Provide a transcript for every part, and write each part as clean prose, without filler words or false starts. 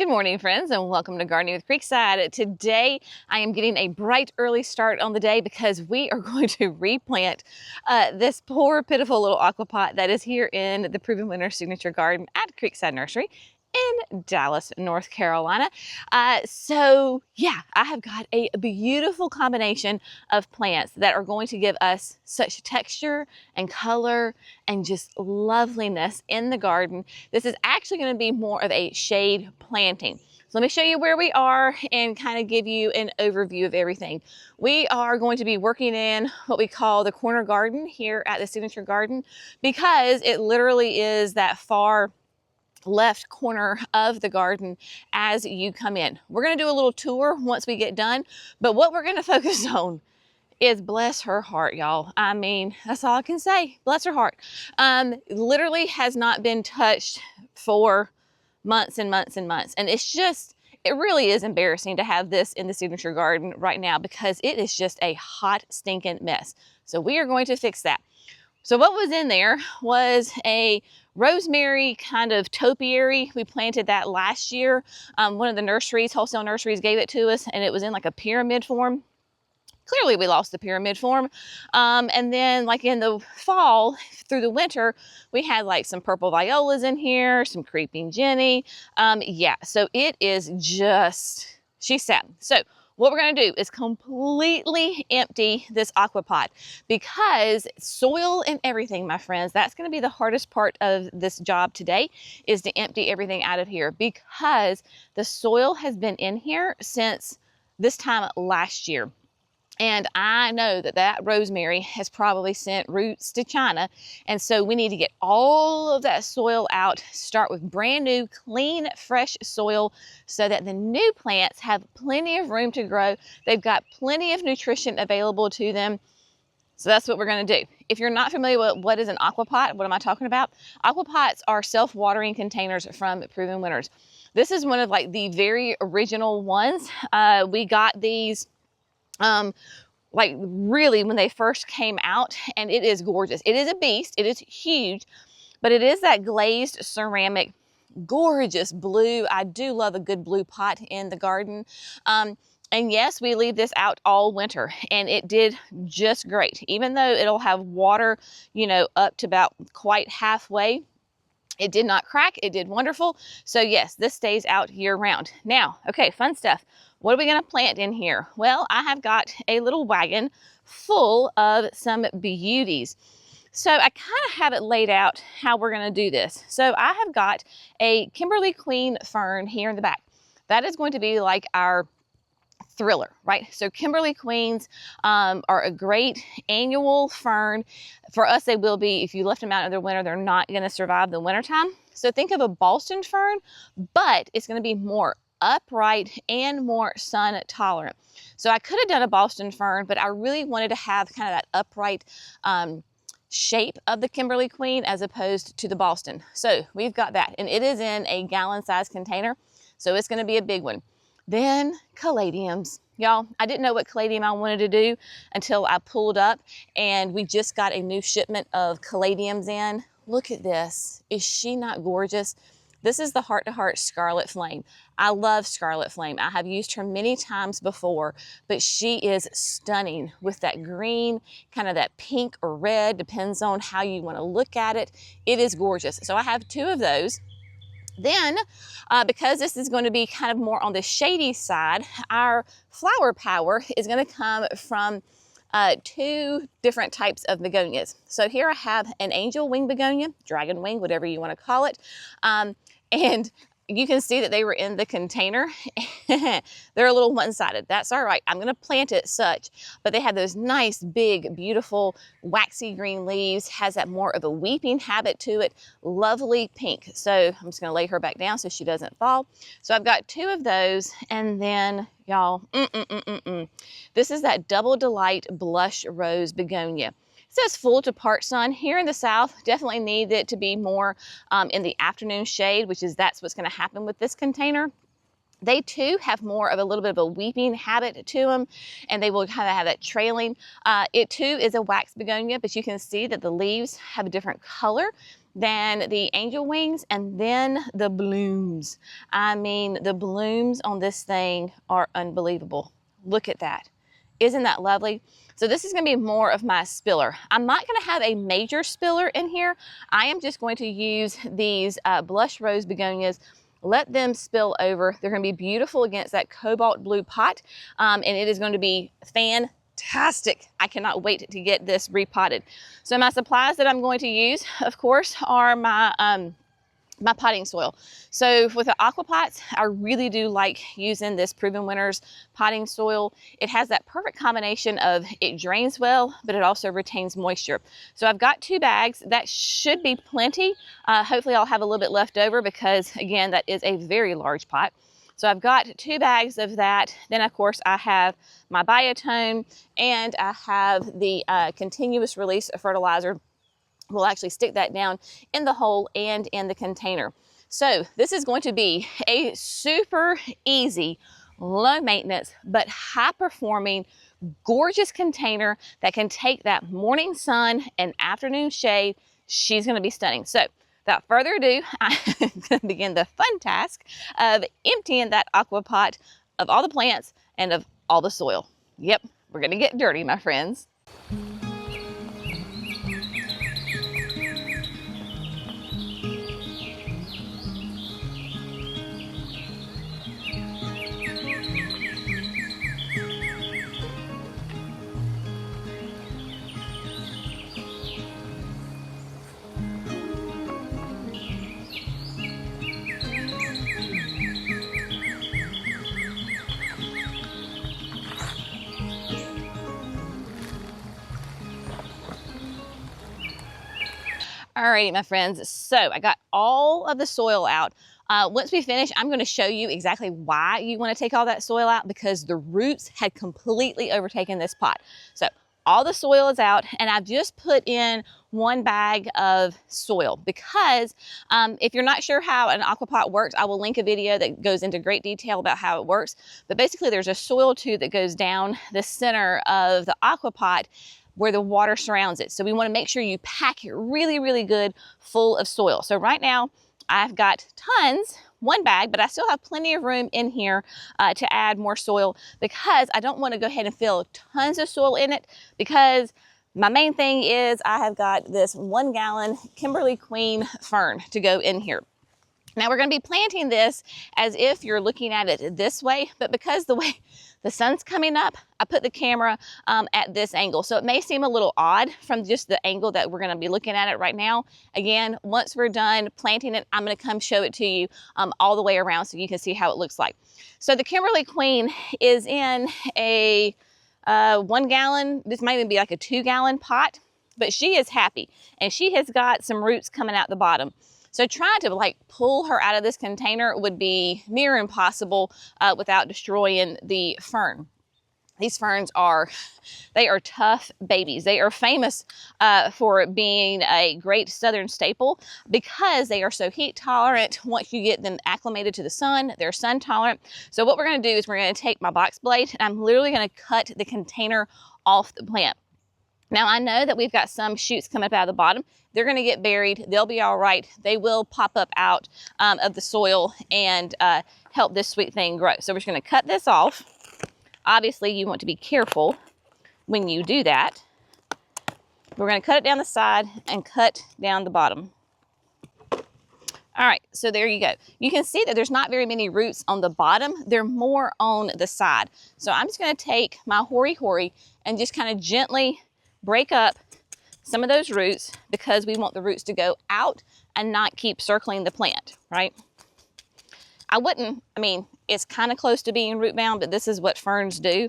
Good morning, friends, and welcome to Gardening with Creekside. Today, I am getting a bright early start on the day because we are going to replant this poor, pitiful little AquaPot that is here in the Proven Winner Signature Garden at Creekside Nursery in Dallas, North Carolina. I have got a beautiful combination of plants that are going to give us such texture and color and just loveliness in the garden. This is actually going to be more of a shade planting. So let me show you where we are and kind of give you an overview of everything. We are going to be working in what we call the corner garden here at the Signature Garden because it literally is that far left corner of the garden as you come in. We're going to do a little tour once we get done, but what we're going to focus on is bless her heart, y'all. I mean, that's all I can say. Bless her heart. Literally has not been touched for months and months and months. And it's just, it really is embarrassing to have this in the Signature Garden right now because it is just a hot, stinking mess. So we are going to fix that. So what was in there was a rosemary kind of topiary. We planted that last year. One of the nurseries, wholesale nurseries, gave it to us, and it was in like a pyramid form. Clearly we lost the pyramid form. And then like in the fall through the winter, we had like some purple violas in here, some creeping Jenny. So it is just, she's sad. So what we're going to do is completely empty this AquaPot because soil and everything, my friends, that's going to be the hardest part of this job today, is to empty everything out of here because the soil has been in here since this time last year. And I know that that rosemary has probably sent roots to China. And so we need to get all of that soil out, start with brand new, clean, fresh soil so that the new plants have plenty of room to grow. They've got plenty of nutrition available to them. So that's what we're going to do. If you're not familiar with what is an AquaPot, what am I talking about? AquaPots are self-watering containers from Proven Winners. This is one of like the very original ones. We got these like really when they first came out, and it is gorgeous. It is a beast. It is huge, but it is that glazed ceramic, gorgeous blue. I do love a good blue pot in the garden. And yes, we leave this out all winter and it did just great. Even though it'll have water, you know, up to about quite halfway, it did not crack. It did wonderful. So yes, this stays out year round. Now, okay, fun stuff. What are we going to plant in here? Well, I have got a little wagon full of some beauties. So I kind of have it laid out how we're going to do this. So I have got a Kimberly Queen fern here in the back. That is going to be like our thriller, right? So Kimberly Queens are a great annual fern. For us, they will be, if you left them out in the winter, they're not going to survive the wintertime. So think of a Boston fern, but it's going to be more upright and more sun tolerant. So I could have done a Boston fern, but I really wanted to have kind of that upright shape of the Kimberly Queen as opposed to the Boston. So we've got that, and it is in a gallon-sized container, so it's going to be a big one. Then caladiums. Y'all, I didn't know what caladium I wanted to do until I pulled up, and we just got a new shipment of caladiums in. Look at this. Is she not gorgeous? This is the Heart to Heart Scarlet Flame. I love Scarlet Flame. I have used her many times before, but she is stunning with that green, kind of that pink or red, depends on how you want to look at it. It is gorgeous. So I have two of those. Then, because this is going to be kind of more on the shady side, our flower power is going to come from two different types of begonias. So here I have an angel wing begonia, dragon wing, whatever you want to call it. And you can see that they were in the container. They're a little one-sided. That's all right. I'm going to plant it such, but they have those nice, big, beautiful, waxy green leaves, has that more of a weeping habit to it, lovely pink. So I'm just going to lay her back down so she doesn't fall. So I've got two of those, and then y'all, this is that Double Delight Blush Rose Begonia. It says full to part sun. Here in the South, definitely need it to be more in the afternoon shade, that's what's going to happen with this container. They too have more of a little bit of a weeping habit to them, and they will kind of have that trailing. It too is a wax begonia, but you can see that the leaves have a different color. than the angel wings, and then the blooms. I mean, the blooms on this thing are unbelievable. Look at that. Isn't that lovely? So this is going to be more of my spiller. I'm not going to have a major spiller in here. I am just going to use these blush rose begonias. Let them spill over. They're going to be beautiful against that cobalt blue pot, and it is going to be fantastic. I cannot wait to get this repotted. So my supplies that I'm going to use, of course, are my my potting soil. So with the AquaPots, I really do like using this Proven Winners potting soil. It has that perfect combination of it drains well, but it also retains moisture. So I've got 2 bags. That should be plenty. Hopefully I'll have a little bit left over because, again, that is a very large pot. So I've got 2 bags of that. Then, of course, I have my biotone, and I have the continuous release fertilizer. We'll actually stick that down in the hole and in the container. So this is going to be a super easy, low maintenance, but high performing, gorgeous container that can take that morning sun and afternoon shade. She's going to be stunning. So without further ado, I'm going to begin the fun task of emptying that AquaPot of all the plants and of all the soil. Yep, we're going to get dirty, my friends. Alrighty, my friends, so I got all of the soil out. Once we finish, I'm going to show you exactly why you want to take all that soil out, because the roots had completely overtaken this pot. So all the soil is out, and I've just put in 1 bag of soil because if you're not sure how an AquaPot works, I will link a video that goes into great detail about how it works. But basically, there's a soil tube that goes down the center of the AquaPot where the water surrounds it. So we want to make sure you pack it really, really good full of soil. So right now I've got tons, 1 bag, but I still have plenty of room in here to add more soil, because I don't want to go ahead and fill tons of soil in it, because my main thing is I have got this 1 gallon Kimberly Queen fern to go in here. Now we're going to be planting this as if you're looking at it this way, but because the way the sun's coming up, I put the camera at this angle. So it may seem a little odd from just the angle that we're going to be looking at it right now. Again, once we're done planting it, I'm going to come show it to you all the way around so you can see how it looks like. So the Kimberly Queen is in a 1 gallon, this might even be like a 2 gallon pot, but she is happy and she has got some roots coming out the bottom. So trying to like pull her out of this container would be near impossible without destroying the fern. These ferns they are tough babies. They are famous for being a great southern staple because they are so heat tolerant. Once you get them acclimated to the sun, they're sun tolerant. So what we're going to do is we're going to take my box blade and I'm literally going to cut the container off the plant. Now I know that we've got some shoots coming up out of the bottom. They're going to get buried. They'll be all right. They will pop up out of the soil and help this sweet thing grow. So we're just going to cut this off. Obviously, you want to be careful when you do that. We're going to cut it down the side and cut down the bottom. All right, so there you go. You can see that there's not very many roots on the bottom. They're more on the side. So I'm just going to take my hori-hori and just kind of gently break up some of those roots, because we want the roots to go out and not keep circling the plant, right? It's kind of close to being root bound, but this is what ferns do.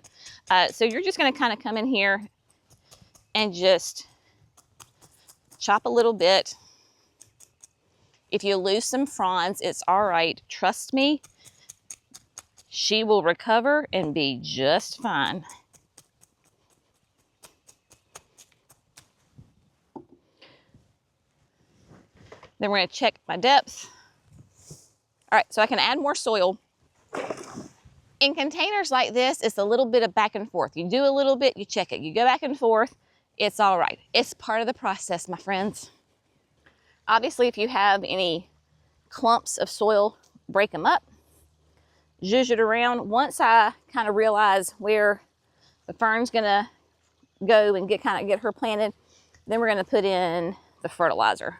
So you're just going to kind of come in here and just chop a little bit. If you lose some fronds, it's all right. Trust me, she will recover and be just fine. Then we're going to check my depth. All right, so I can add more soil. In containers like this, it's a little bit of back and forth. You do a little bit, you check it. You go back and forth, it's all right. It's part of the process, my friends. Obviously, if you have any clumps of soil, break them up, zhuzh it around. Once I kind of realize where the fern's gonna go and get her planted, then we're gonna put in the fertilizer.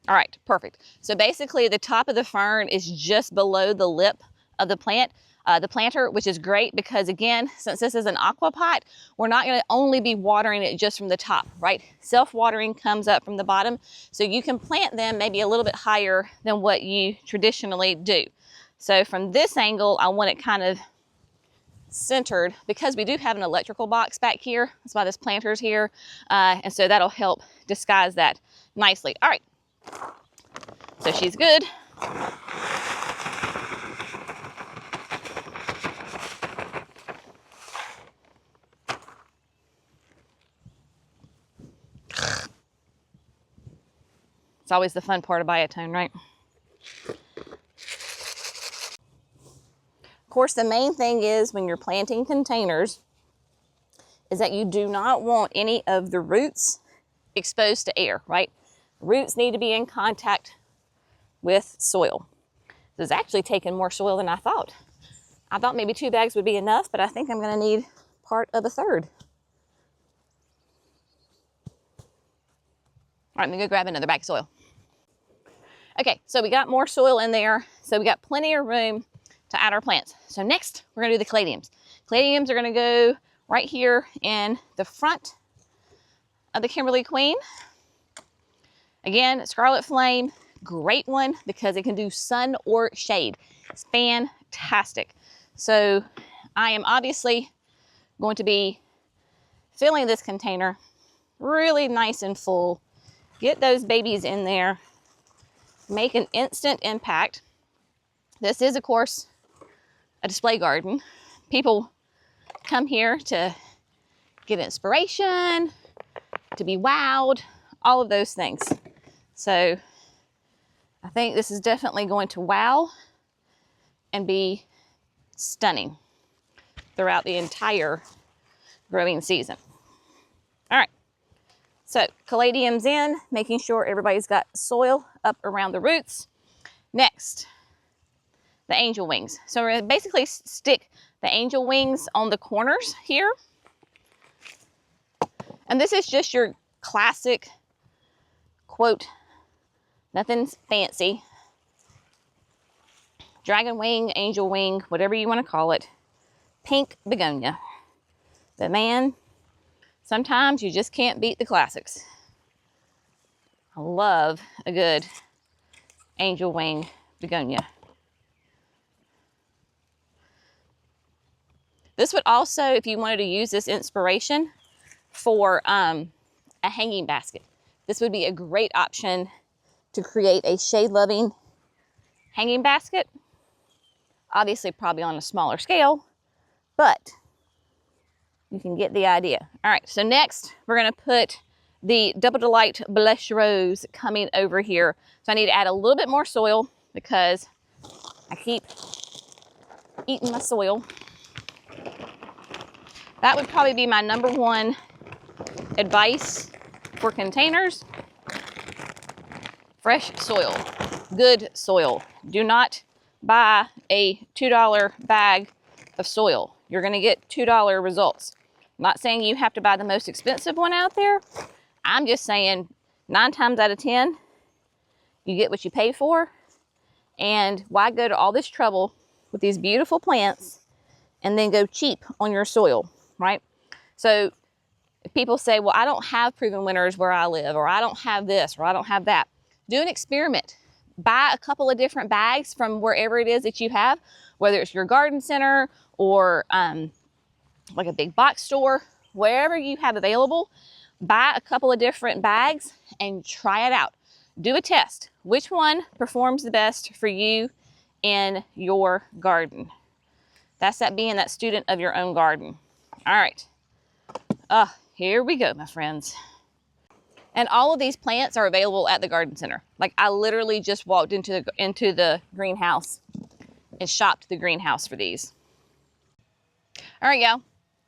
All right, perfect. So basically the top of the fern is just below the lip of the planter, which is great because, again, since this is an AquaPot, we're not going to only be watering it just from the top, right? Self-watering comes up from the bottom, so you can plant them maybe a little bit higher than what you traditionally do. So from this angle, I want it kind of centered because we do have an electrical box back here. That's why this planter's here, and so that'll help disguise that nicely. All right. So she's good. It's always the fun part of biotone, right? Of course, the main thing is when you're planting containers is that you do not want any of the roots exposed to air, right? Roots need to be in contact with soil. This is actually taking more soil than I thought. I thought maybe 2 bags would be enough, but I think I'm gonna need part of a third. All right, let me go grab another bag of soil. Okay, so we got more soil in there. So we got plenty of room to add our plants. So next, we're gonna do the caladiums. Caladiums are gonna go right here in the front of the Kimberly Queen. Again, Scarlet Flame, great one because it can do sun or shade. It's fantastic. So I am obviously going to be filling this container really nice and full. Get those babies in there. Make an instant impact. This is, of course, a display garden. People come here to get inspiration, to be wowed, all of those things. So I think this is definitely going to wow and be stunning throughout the entire growing season. All right, so caladiums in, making sure everybody's got soil up around the roots. Next, the angel wings. So we're gonna basically stick the angel wings on the corners here. And this is just your classic, quote, nothing's fancy, dragon wing, angel wing, whatever you want to call it, pink begonia. But man, sometimes you just can't beat the classics. I love a good angel wing begonia. This would also, if you wanted to use this inspiration for a hanging basket, this would be a great option to create a shade-loving hanging basket. Obviously, probably on a smaller scale, but you can get the idea. All right, so next we're gonna put the Double Delight Blush Rose coming over here. So I need to add a little bit more soil because I keep eating my soil. That would probably be my #1 advice for containers. Fresh soil, good soil. Do not buy a $2 bag of soil. You're gonna get $2 results. I'm not saying you have to buy the most expensive one out there. I'm just saying 9 times out of 10, you get what you pay for. And why go to all this trouble with these beautiful plants and then go cheap on your soil, right? So if people say, well, I don't have proven winners where I live, or I don't have this, or I don't have that, do an experiment. Buy a couple of different bags from wherever it is that you have, whether it's your garden center or like a big box store, wherever you have available. Buy a couple of different bags and try it out. Do a test. Which one performs the best for you in your garden? That's that being that student of your own garden. All right. Here we go, my friends. And all of these plants are available at the garden center. Like I literally just walked into the greenhouse and shopped the greenhouse for these. All right, y'all.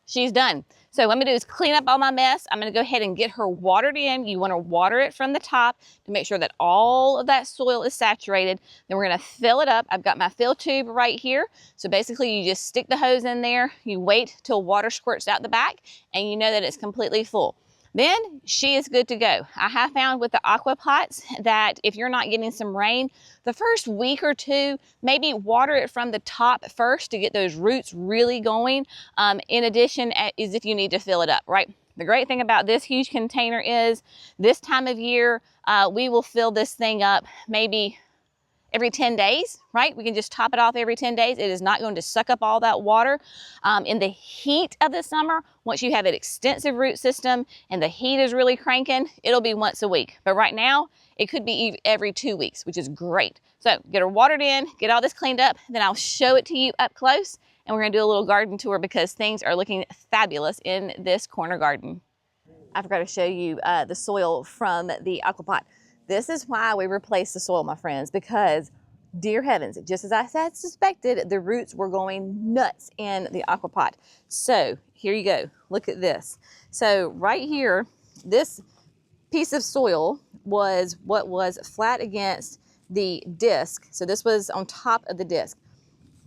she's done. So what I'm gonna do is clean up all my mess. I'm gonna go ahead and get her watered in. You wanna water it from the top to make sure that all of that soil is saturated. Then we're gonna fill it up. I've got my fill tube right here. So basically you just stick the hose in there, you wait till water squirts out the back, and you know that it's completely full. Then she is good to go. I have found with the AquaPots that if you're not getting some rain, the first week or two, maybe water it from the top first to get those roots really going. In addition, is if you need to fill it up, right? The great thing about this huge container is this time of year, we will fill this thing up maybe every 10 days, right? We can just top it off every 10 days. It is not going to suck up all that water. In the heat of the summer, once you have an extensive root system and the heat is really cranking, it'll be once a week. But right now, it could be every 2 weeks, which is great. So get her watered in, get all this cleaned up, then I'll show it to you up close, and we're gonna do a little garden tour because things are looking fabulous in this corner garden. I forgot to show you the soil from the AquaPot. This is why we replaced the soil, my friends, because dear heavens, just as I had suspected, the roots were going nuts in the AquaPot. So here you go, look at this. So right here, this piece of soil was what was flat against the disc. So this was on top of the disc.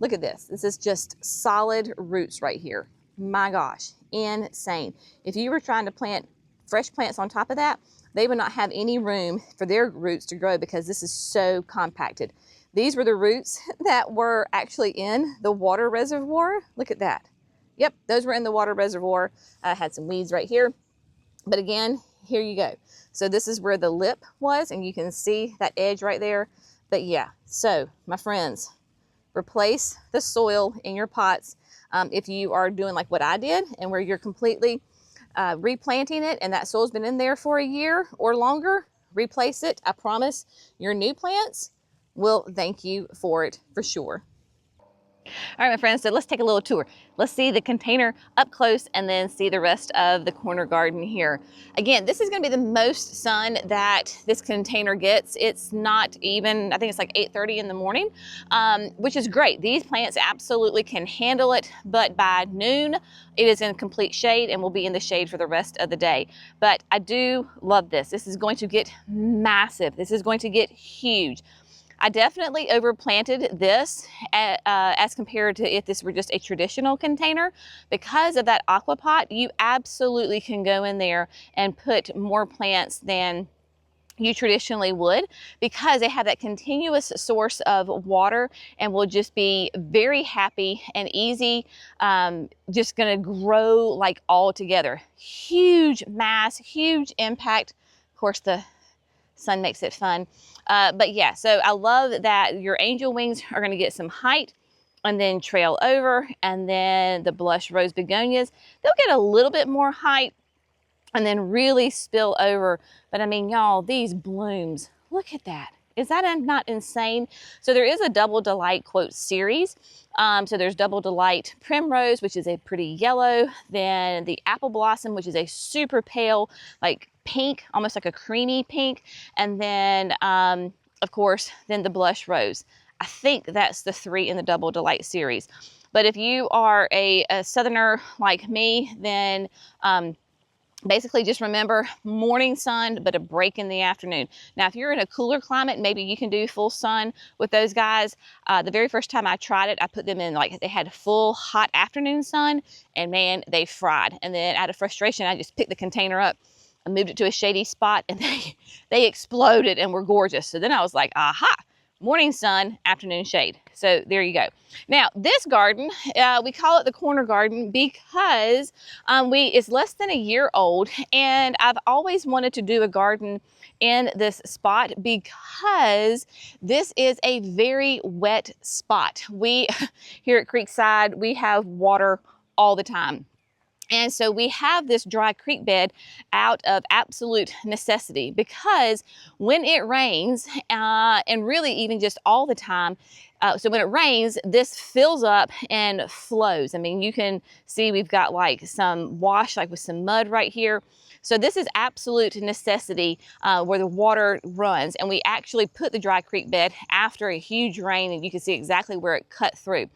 Look at this. This is just solid roots right here. My gosh, insane. If you were trying to plant fresh plants on top of that, they would not have any room for their roots to grow because this is so compacted. These were the roots that were actually in the water reservoir. Look at that. Yep, those were in the water reservoir. I had some weeds right here. But again, here you go. So this is where the lip was, and you can see that edge right there. But yeah, so my friends, replace the soil in your pots if you are doing like what I did and where you're completely replanting it and that soil's been in there for a year or longer. Replace it. I promise your new plants will thank you for it for sure. All right, my friends, so let's take a little tour. Let's see the container up close and then see the rest of the corner garden here. Again, this is gonna be the most sun that this container gets. It's not even, I think it's like 8:30 in the morning, which is great. These plants absolutely can handle it, but by noon, it is in complete shade and will be in the shade for the rest of the day. But I do love this. This is going to get massive. This is going to get huge. I definitely overplanted this as compared to if this were just a traditional container. Because of that AquaPot, you absolutely can go in there and put more plants than you traditionally would because they have that continuous source of water and will just be very happy and easy, just gonna grow like all together. Huge mass, huge impact. Of course, the sun makes it fun. But yeah, so I love that your angel wings are gonna get some height and then trail over, and then the blush rose begonias, they'll get a little bit more height and then really spill over. But I mean, y'all, these blooms, look at that. Is that not insane? So there is a Double Delight quote series. So there's Double Delight Primrose, which is a pretty yellow, then the Apple Blossom, which is a super pale, like pink, almost like a creamy pink, and then of course, then the Blush Rose. I think that's the 3 in the Double Delight series. But if you are a southerner like me, then basically just remember morning sun, but a break in the afternoon. Now, if you're in a cooler climate, maybe you can do full sun with those guys. The very first time I tried it, I put them in like they had full hot afternoon sun, and man, they fried. And then out of frustration, I just picked the container up, I moved it to a shady spot, and they exploded and were gorgeous. So then I was like, aha, morning sun, afternoon shade. So there you go. Now this garden, we call it the corner garden because it's less than a year old, and I've always wanted to do a garden in this spot because this is a very wet spot. We here at Creekside, we have water all the time. And so we have this dry creek bed out of absolute necessity because when it rains, and really even just all the time, So when it rains, this fills up and flows. I mean, you can see we've got like some wash, like with some mud right here. So this is absolute necessity where the water runs. And we actually put the dry creek bed after a huge rain, and you can see exactly where it cut through.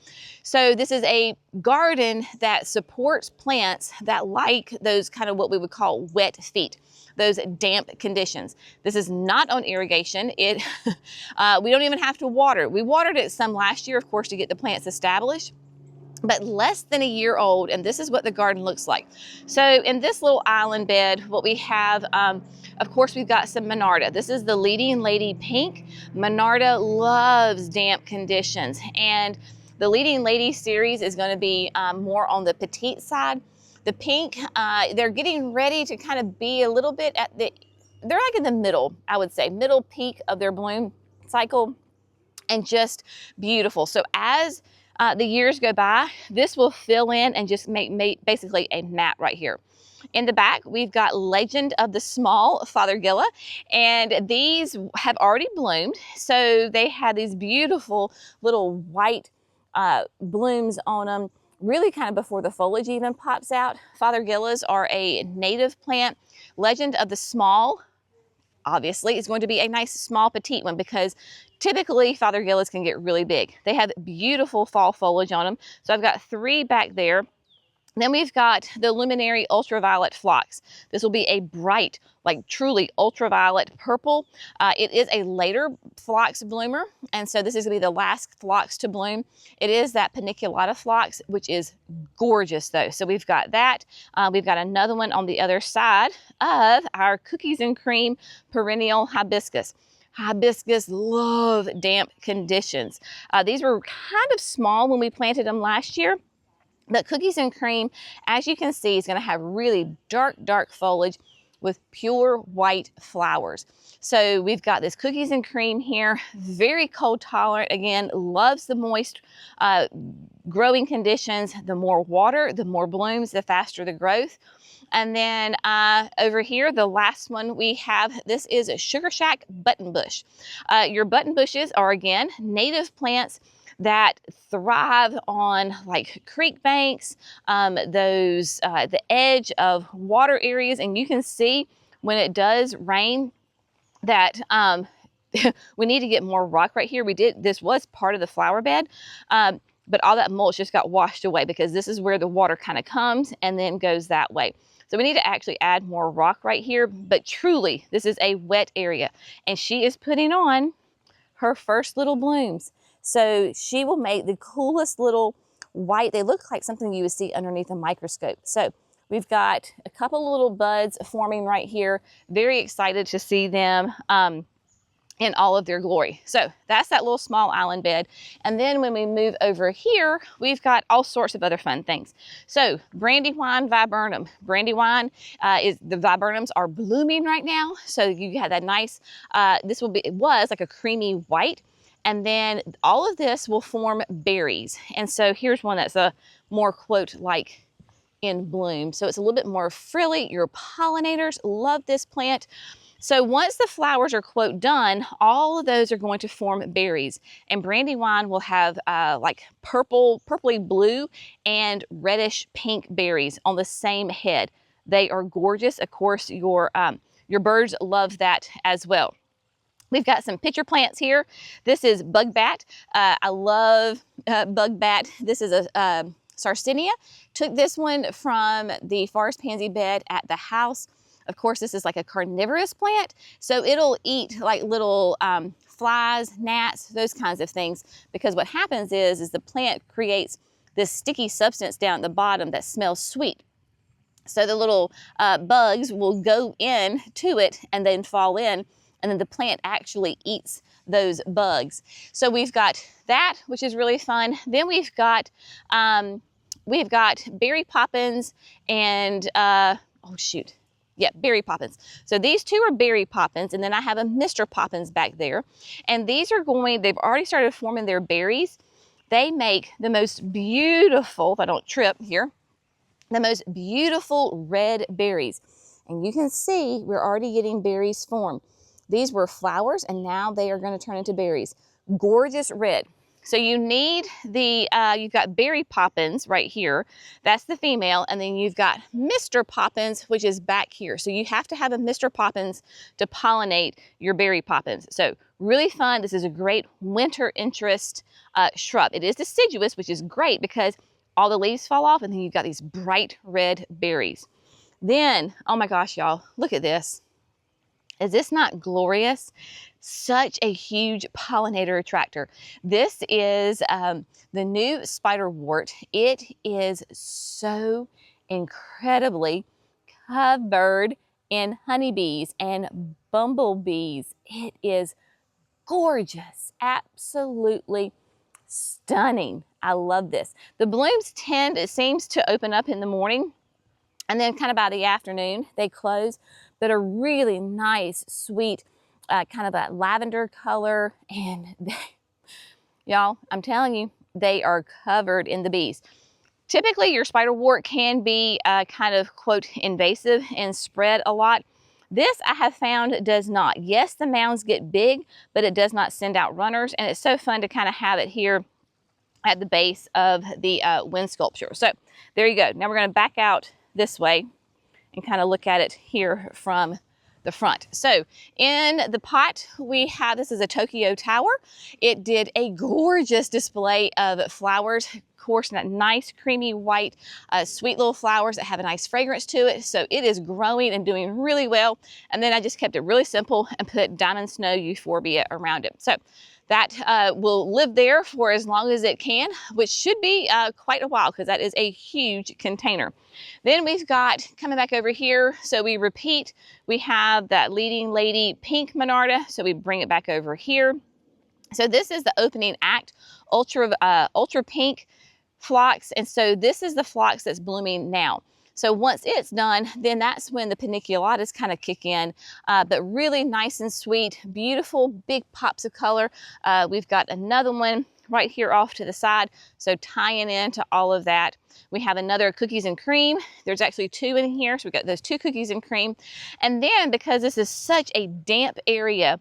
So this is a garden that supports plants that like those kind of what we would call wet feet, those damp conditions. This is not on irrigation. We don't even have to water. We watered it some last year, of course, to get the plants established, but less than a year old, and this is what the garden looks like. So in this little island bed, what we have, of course, we've got some Monarda. This is the leading lady pink. Monarda loves damp conditions, and the leading lady series is going to be more on the petite side. The pink, they're getting ready to kind of be a little bit they're like in the middle, I would say, middle peak of their bloom cycle, and just beautiful. So as the years go by, this will fill in and just make basically a mat right here. In the back, we've got Legend of the Small Fothergilla, and these have already bloomed. So they have these beautiful little white blooms on them, really kind of before the foliage even pops out. Fothergillas are a native plant. Legend of the Small, obviously, is going to be a nice small petite one, because typically Fothergillas can get really big. They have beautiful fall foliage on them. So I've got 3 back there. Then we've got the Luminary Ultraviolet Phlox. This will be a bright, like truly ultraviolet purple. It is a later phlox bloomer, and so this is going to be the last phlox to bloom. It is that paniculata phlox, which is gorgeous though. So we've got that. We've got another one on the other side of our cookies and cream perennial hibiscus. Hibiscus love damp conditions. These were kind of small when we planted them last year. But cookies and cream, as you can see, is going to have really dark foliage with pure white flowers. So we've got this cookies and cream here, very cold tolerant, again, loves the moist growing conditions. The more water, the more blooms, the faster the growth. And then over here, the last one we have, this is a Sugar Shack button bush. Your button bushes are, again, native plants that thrive on like creek banks, the edge of water areas. And you can see when it does rain that we need to get more rock right here. This was part of the flower bed, but all that mulch just got washed away, because this is where the water kind of comes and then goes that way. So we need to actually add more rock right here, but truly this is a wet area, and she is putting on her first little blooms. So she will make the coolest little white, they look like something you would see underneath a microscope. So we've got a couple of little buds forming right here. Very excited to see them in all of their glory. So that's that little small island bed. And then when we move over here, we've got all sorts of other fun things. So Brandywine viburnum. Brandywine the viburnums are blooming right now. So you have that nice, it was like a creamy white. And then all of this will form berries. And so here's one that's a more, quote, like in bloom. So it's a little bit more frilly. Your pollinators love this plant. So once the flowers are, quote, done, all of those are going to form berries. And Brandywine will have like purpley blue and reddish pink berries on the same head. They are gorgeous. Of course, your birds love that as well. We've got some pitcher plants here. This is bug bat. I love bug bat. This is a Sarsinia. Took this one from the forest pansy bed at the house. Of course, this is like a carnivorous plant, so it'll eat like little flies, gnats, those kinds of things, because what happens is the plant creates this sticky substance down at the bottom that smells sweet. So the little bugs will go in to it and then fall in, and then the plant actually eats those bugs. So we've got that, which is really fun. Then we've got berry poppins and berry poppins. So these two are berry poppins, and then I have a Mr. Poppins back there. And these are they've already started forming their berries. They make the most beautiful, if I don't trip here, the most beautiful red berries. And you can see we're already getting berries formed. These were flowers, and now they are going to turn into berries. Gorgeous red. So you need the, you've got berry poppins right here. That's the female. And then you've got Mr. Poppins, which is back here. So you have to have a Mr. Poppins to pollinate your berry poppins. So really fun. This is a great winter interest shrub. It is deciduous, which is great because all the leaves fall off and then you've got these bright red berries. Then, oh my gosh, y'all, look at this. Is this not glorious? Such a huge pollinator attractor. This is the new spiderwort. It is so incredibly covered in honeybees and bumblebees. It is gorgeous, absolutely stunning. I love this. The blooms tend, it seems to open up in the morning and then kind of by the afternoon they close, but a really nice, sweet, kind of a lavender color. And y'all, I'm telling you, they are covered in the bees. Typically your spiderwort can be kind of, quote, invasive and spread a lot. This I have found does not. Yes, the mounds get big, but it does not send out runners. And it's so fun to kind of have it here at the base of the wind sculpture. So there you go. Now we're going to back out this way and kind of look at it here from the front. So in the pot we have, this is a Tokyo tower. It did a gorgeous display of flowers. Of course, that nice creamy white, sweet little flowers that have a nice fragrance to it. So it is growing and doing really well. And then I just kept it really simple and put diamond snow euphorbia around it. So that will live there for as long as it can, which should be quite a while because that is a huge container. Then we've got, coming back over here, so we repeat, we have that leading lady pink Monarda, so we bring it back over here. So this is the opening act, ultra pink phlox, and so this is the phlox that's blooming now. So once it's done, then that's when the paniculatas kind of kick in, but really nice and sweet, beautiful, big pops of color. We've got another one right here off to the side, so tying into all of that. We have another cookies and cream. There's actually two in here, so we've got those two cookies and cream. And then because this is such a damp area,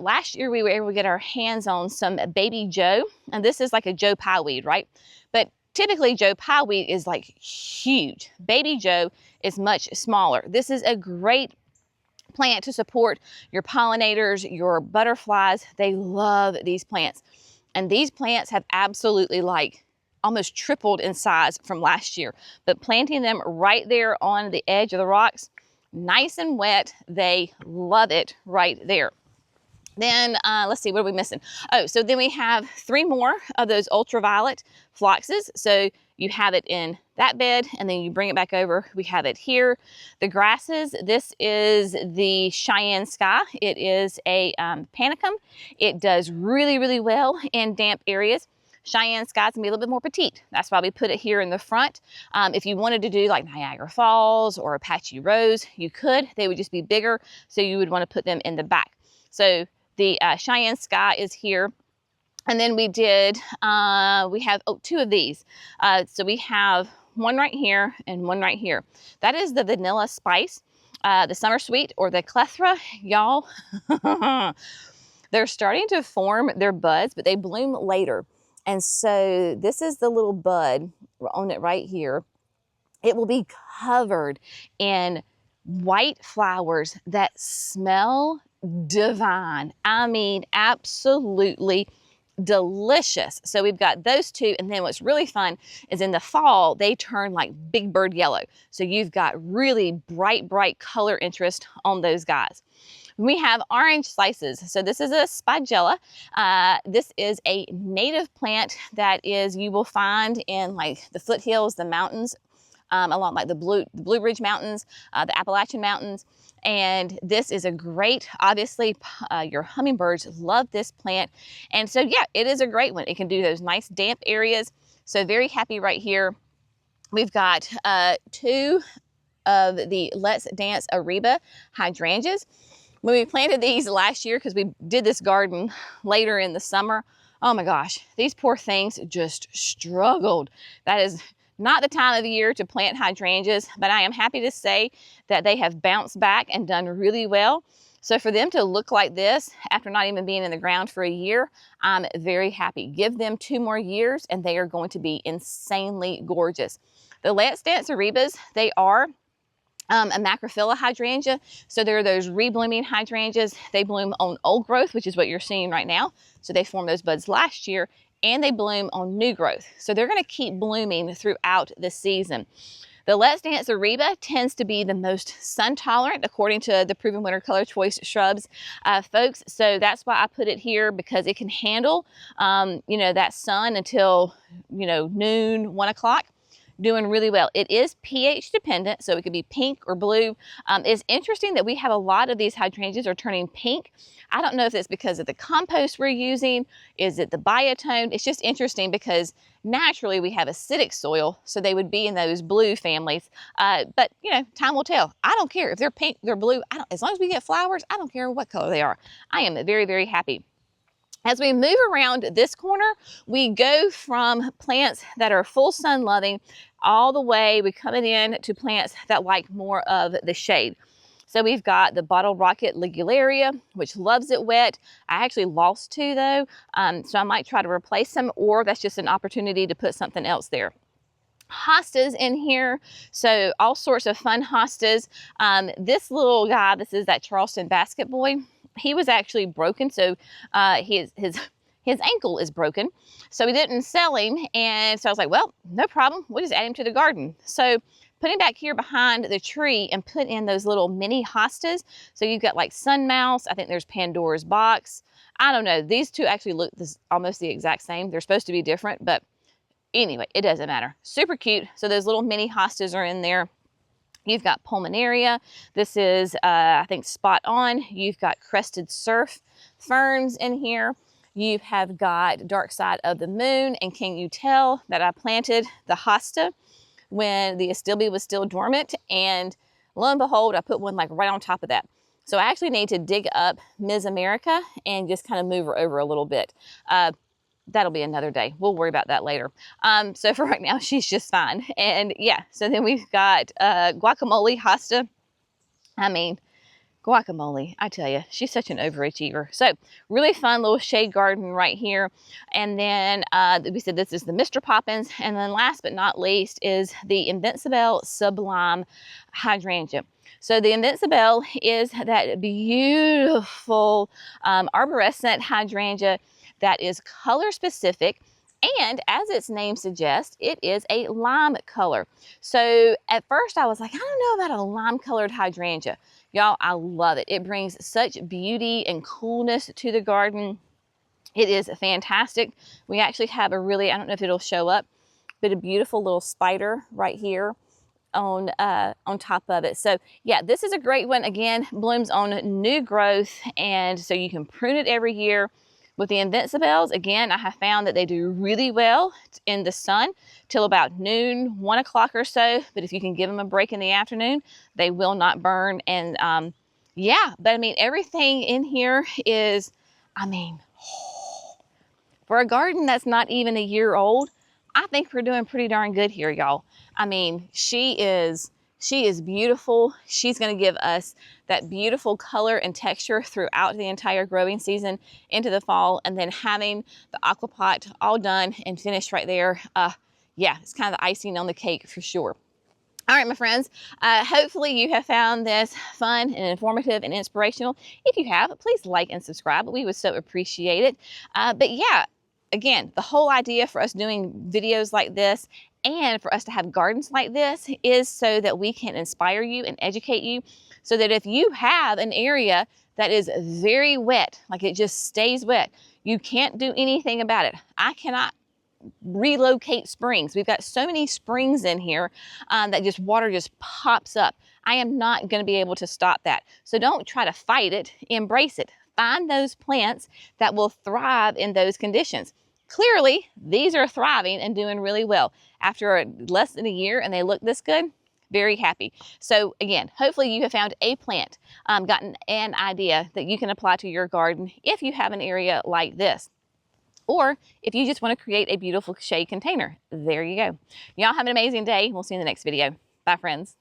last year we were able to get our hands on some baby Joe, and this is like a Joe pie weed, right? But typically Joe pie weed is like huge. Baby Joe is much smaller. This is a great plant to support your pollinators, your butterflies. They love these plants. And these plants have absolutely like almost tripled in size from last year. But planting them right there on the edge of the rocks, nice and wet, they love it right there. Then let's see, what are we missing? Oh, so then we have 3 more of those ultraviolet phloxes. So you have it in that bed and then you bring it back over. We have it here. The grasses, this is the Cheyenne Sky. It is a panicum. It does really, really well in damp areas. Cheyenne Sky is gonna be a little bit more petite. That's why we put it here in the front. If you wanted to do like Niagara Falls or Apache Rose, you could. They would just be bigger, so you would want to put them in the back. So the Cheyenne Sky is here. And then we did, we have 2 of these. So we have one right here and one right here. That is the Vanilla Spice, the Summer Sweet, or the Clethra. Y'all, they're starting to form their buds, but they bloom later. And so this is the little bud on it right here. It will be covered in white flowers that smell divine. I mean, absolutely delicious. So we've got those 2, and then what's really fun is in the fall they turn like big bird yellow. So you've got really bright color interest on those guys. We have orange slices. So this is a spigella. This is a native plant that is, you will find in like the foothills, the mountains, along like the Blue Ridge Mountains, the Appalachian Mountains. And this is a great, obviously, your hummingbirds love this plant. And so, yeah, it is a great one. It can do those nice damp areas. So very happy right here. We've got 2 of the Let's Dance Ariba hydrangeas. When we planted these last year, because we did this garden later in the summer, oh my gosh, these poor things just struggled. That is not the time of year to plant hydrangeas, but I am happy to say that they have bounced back and done really well. So for them to look like this after not even being in the ground for a year, I'm very happy. Give them 2 more years and they are going to be insanely gorgeous. The Let's Dance Arebas, they are a macrophylla hydrangea. So there are those reblooming hydrangeas. They bloom on old growth, which is what you're seeing right now. So they formed those buds last year, and they bloom on new growth. So they're going to keep blooming throughout the season. The Let's Dance Areba tends to be the most sun tolerant according to the Proven Winner Color Choice shrubs, folks. So that's why I put it here, because it can handle, you know, that sun until, you know, noon, 1 o'clock. Doing really well. It is pH dependent, so it could be pink or blue. It's interesting that we have a lot of these hydrangeas are turning pink. I don't know if it's because of the compost we're using. Is it the biotone? It's just interesting because naturally we have acidic soil, so they would be in those blue families. But you know, time will tell. I don't care if they're pink, they're blue. As long as we get flowers, I don't care what color they are. I am very, very happy. As we move around this corner, we go from plants that are full sun loving all the way, we're coming in to plants that like more of the shade. So we've got the bottle rocket ligularia, which loves it wet. I actually lost 2 though, so I might try to replace them, or that's just an opportunity to put something else there. Hostas in here, so all sorts of fun hostas. This little guy, this is that Charleston basket boy. He was actually broken, so his ankle is broken, so we didn't sell him, and so I was like, well, no problem, we'll just add him to the garden. So put him back here behind the tree and put in those little mini hostas. So you've got like Sun Mouse, I think there's Pandora's Box. I don't know, these two actually look almost the exact same. They're supposed to be different, but anyway, it doesn't matter. Super cute. So those little mini hostas are in there. You've got Pulmonaria. This is, I think, Spot On. You've got Crested Surf ferns in here. You have got Dark Side of the Moon. And can you tell that I planted the hosta when the astilbe was still dormant? And lo and behold, I put one like right on top of that. So I actually need to dig up Ms. America and just kind of move her over a little bit. That'll be another day. We'll worry about that later. So for right now, she's just fine. And yeah, so then we've got Guacamole hosta. I mean, Guacamole, I tell you, she's such an overachiever. So really fun little shade garden right here. And then we said this is the Mr. Poppins. And then last but not least is the Invincible Sublime Hydrangea. So the Invincible is that beautiful arborescent hydrangea that is color specific, and as its name suggests, it is a lime color. So at first I was like, I don't know about a lime colored hydrangea. Y'all, I love it. It brings such beauty and coolness to the garden. It is fantastic. We actually have a really, I don't know if it'll show up, but a beautiful little spider right here on top of it. So yeah, this is a great one. Again, blooms on new growth, and so you can prune it every year. With the Invincibles, again, I have found that they do really well in the sun till about noon, 1 o'clock or so. But if you can give them a break in the afternoon, they will not burn. And yeah, but I mean, everything in here is, I mean, for a garden that's not even a year old, I think we're doing pretty darn good here, y'all. I mean, she is beautiful. She's going to give us that beautiful color and texture throughout the entire growing season into the fall. And then having the AquaPot all done and finished right there. Yeah, it's kind of the icing on the cake for sure. All right, my friends, hopefully you have found this fun and informative and inspirational. If you have, please like and subscribe. We would so appreciate it. But yeah, again, the whole idea for us doing videos like this and for us to have gardens like this is so that we can inspire you and educate you, so that if you have an area that is very wet, like it just stays wet, you can't do anything about it. I cannot relocate springs. We've got so many springs in here that just water just pops up. I am not going to be able to stop that. So don't try to fight it, embrace it. Find those plants that will thrive in those conditions. Clearly, these are thriving and doing really well. After less than a year and they look this good, very happy. So again, hopefully you have found a plant, gotten an idea that you can apply to your garden if you have an area like this. Or if you just want to create a beautiful shade container, there you go. Y'all have an amazing day. We'll see you in the next video. Bye, friends.